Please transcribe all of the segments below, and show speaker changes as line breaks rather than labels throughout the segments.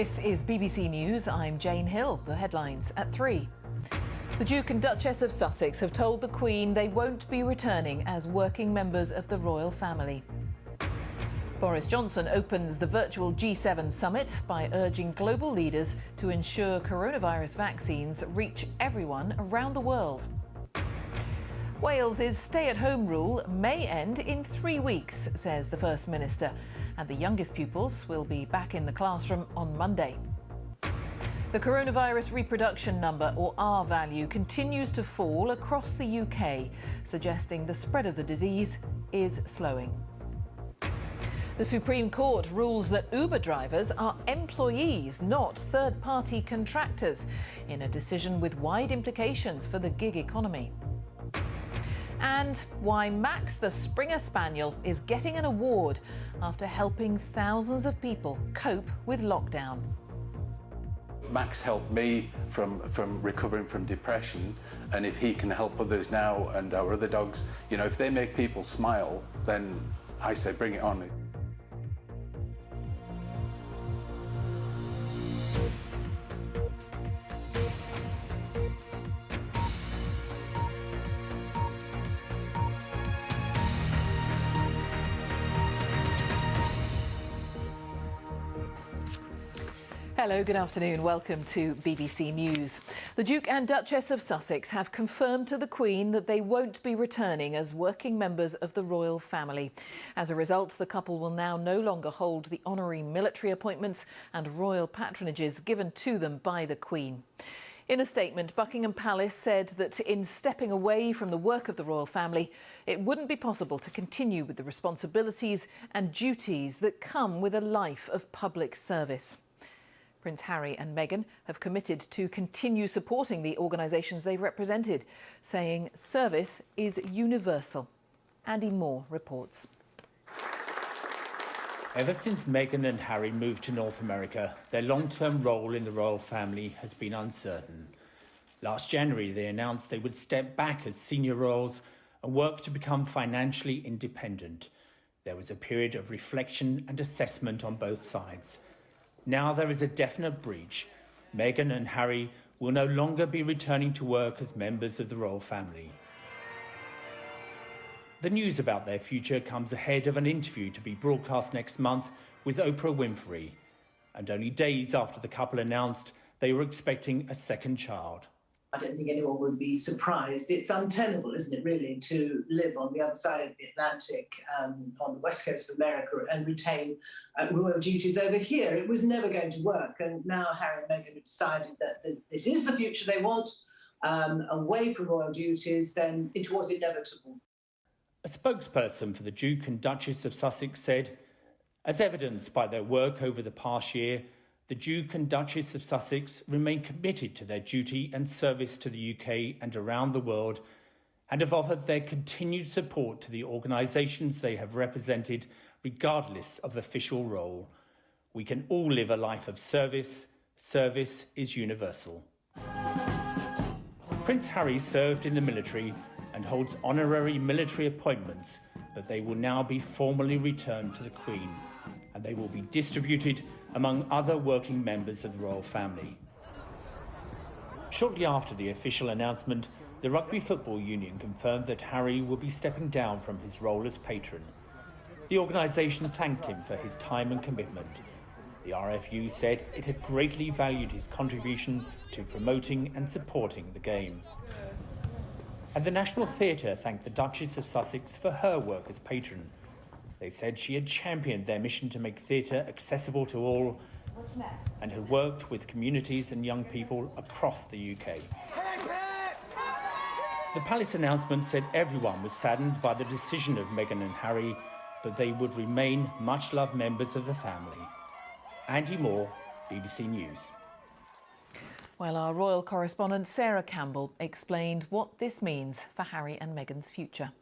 This is BBC News. I'm Jane Hill. The headlines at 3. The Duke and Duchess of Sussex have told the Queen they won't be returning as working members of the royal family. Boris Johnson opens the virtual G7 summit by urging global leaders to ensure coronavirus vaccines reach everyone around the world. Wales's stay-at-home rule may end in 3 weeks, says the First Minister, and the youngest pupils will be back in the classroom on Monday. The coronavirus reproduction number, or R value, continues to fall across the UK, suggesting the spread of the disease is slowing. The Supreme Court rules that Uber drivers are employees, not third-party contractors, in a decision with wide implications for the gig economy. And why Max the Springer Spaniel is getting an award after helping thousands of people cope with lockdown.
Max helped me from recovering from depression, and if he can help others now and our other dogs, you know, if they make people smile, then I say bring it on.
Hello, good afternoon. Welcome to BBC News. The Duke and Duchess of Sussex have confirmed to the Queen that they won't be returning as working members of the royal family. As a result, the couple will now no longer hold the honorary military appointments and royal patronages given to them by the Queen. In a statement, Buckingham Palace said that in stepping away from the work of the royal family, it wouldn't be possible to continue with the responsibilities and duties that come with a life of public service. Prince Harry and Meghan have committed to continue supporting the organisations they've represented, saying service is universal. Andy Moore reports.
Ever since Meghan and Harry moved to North America, their long-term role in the royal family has been uncertain. Last January, they announced they would step back as senior royals and work to become financially independent. There was a period of reflection and assessment on both sides. Now there is a definite breach. Meghan and Harry will no longer be returning to work as members of the royal family. The news about their future comes ahead of an interview to be broadcast next month with Oprah Winfrey, and only days after the couple announced they were expecting a second child.
I don't think anyone would be surprised. It's untenable, isn't it, really, to live on the other side of the Atlantic, on the west coast of America, and retain royal duties over here. It was never going to work, and now Harry and Meghan have decided that this is the future they want, away from royal duties. Then it was inevitable.
A spokesperson for the Duke and Duchess of Sussex said, as evidenced by their work over the past year, the Duke and Duchess of Sussex remain committed to their duty and service to the UK and around the world, and have offered their continued support to the organisations they have represented regardless of official role. We can all live a life of service. Service is universal. Prince Harry served in the military and holds honorary military appointments, but they will now be formally returned to the Queen, and they will be distributed among other working members of the royal family. Shortly after the official announcement, the Rugby Football Union confirmed that Harry will be stepping down from his role as patron. The organisation thanked him for his time and commitment. The RFU said it had greatly valued his contribution to promoting and supporting the game. And the National Theatre thanked the Duchess of Sussex for her work as patron. They said she had championed their mission to make theatre accessible to all and had worked with communities and young people across the UK. The Palace announcement said everyone was saddened by the decision of Meghan and Harry, but they would remain much-loved members of the family. Andy Moore, BBC News.
Well, our royal correspondent Sarah Campbell explained what this means for Harry and Meghan's future.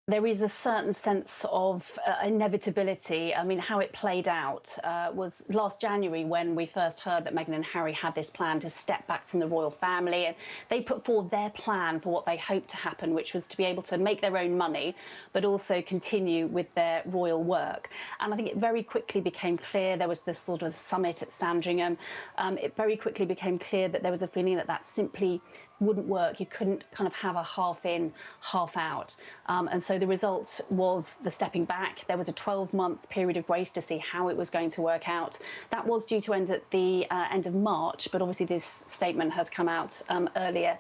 There is a certain sense of inevitability. I mean, how it played out was last January when we first heard that Meghan and Harry had this plan to step back from the royal family, and they put forward their plan for what they hoped to happen, which was to be able to make their own money, but also continue with their royal work. And I think it very quickly became clear, there was this sort of summit at Sandringham, it very quickly became clear that there was a feeling that that simply wouldn't work. You couldn't kind of have a half in, half out. And so the result was the stepping back. There was a 12-month period of grace to see how it was going to work out. That was due to end at the end of March, but obviously this statement has come out earlier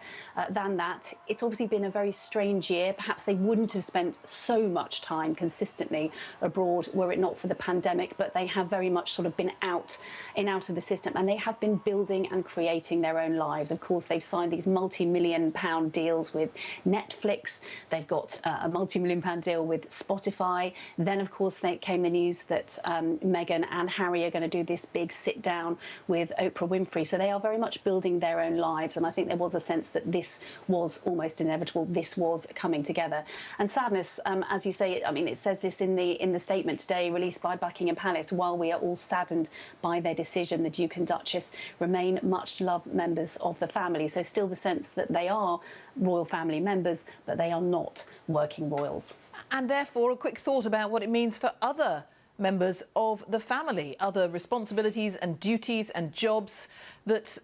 than that. It's obviously been a very strange year. Perhaps they wouldn't have spent so much time consistently abroad were it not for the pandemic, but they have very much sort of been out of the system, and they have been building and creating their own lives. Of course, they've signed these multi-million-pound deals with Netflix. They've got a multi-million-pound deal with Spotify. Then, of course, came the news that Meghan and Harry are going to do this big sit-down with Oprah Winfrey. So they are very much building their own lives. And I think there was a sense that this was almost inevitable. This was coming together. And sadness, as you say, I mean, it says this in the statement today released by Buckingham Palace. While we are all saddened by their decision, the Duke and Duchess remain much-loved members of the family. So still the sense that they are royal family members, but they are not working royals.
And therefore, a quick thought about what it means for other members of the family, other responsibilities and duties and jobs that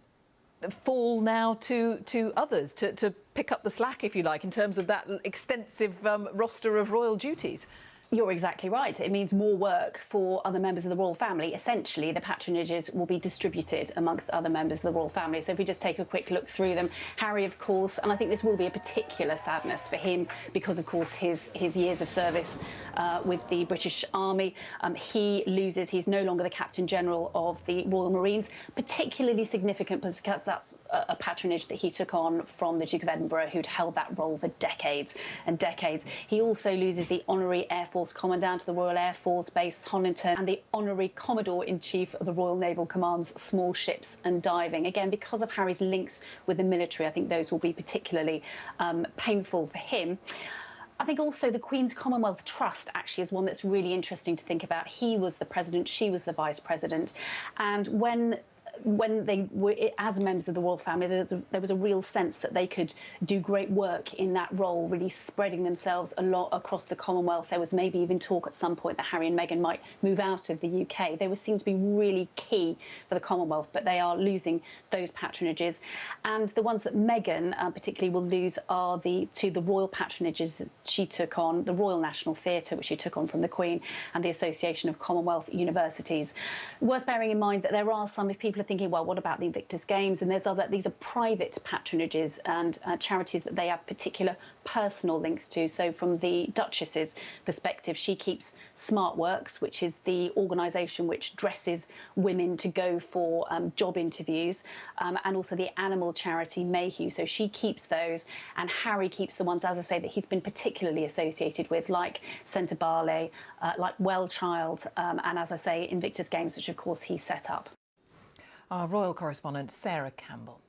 fall now to others, to pick up the slack, if you like, in terms of that extensive roster of royal duties.
You're exactly right. It means more work for other members of the royal family. Essentially, the patronages will be distributed amongst other members of the royal family. So if we just take a quick look through them, Harry, of course, and I think this will be a particular sadness for him because, of course, his years of service with the British Army. He's no longer the Captain General of the Royal Marines, particularly significant because that's a patronage that he took on from the Duke of Edinburgh, who'd held that role for decades and decades. He also loses the Honorary Air Force Commandant to the Royal Air Force Base Honiton and the Honorary Commodore-in-Chief of the Royal Naval Command's Small Ships and Diving. Again, because of Harry's links with the military, I think those will be particularly painful for him. I think also the Queen's Commonwealth Trust actually is one that's really interesting to think about. He was the president, she was the vice president, and when they were as members of the royal family, there was a real sense that they could do great work in that role, really spreading themselves a lot across the Commonwealth. There was maybe even talk at some point that Harry and Meghan might move out of the UK. They were seen to be really key for the Commonwealth, but they are losing those patronages. And the ones that Meghan particularly will lose are the royal patronages that she took on, the Royal National Theatre, which she took on from the Queen, and the Association of Commonwealth Universities. Worth bearing in mind that there are some, if people are thinking, well, what about the Invictus Games? And these are private patronages and charities that they have particular personal links to. So from the Duchess's perspective, she keeps SmartWorks, which is the organisation which dresses women to go for job interviews, and also the animal charity Mayhew. So she keeps those, and Harry keeps the ones, as I say, that he's been particularly associated with, like Centre Barley, like Well Child, and as I say, Invictus Games, which of course he set up.
Our royal correspondent, Sarah Campbell.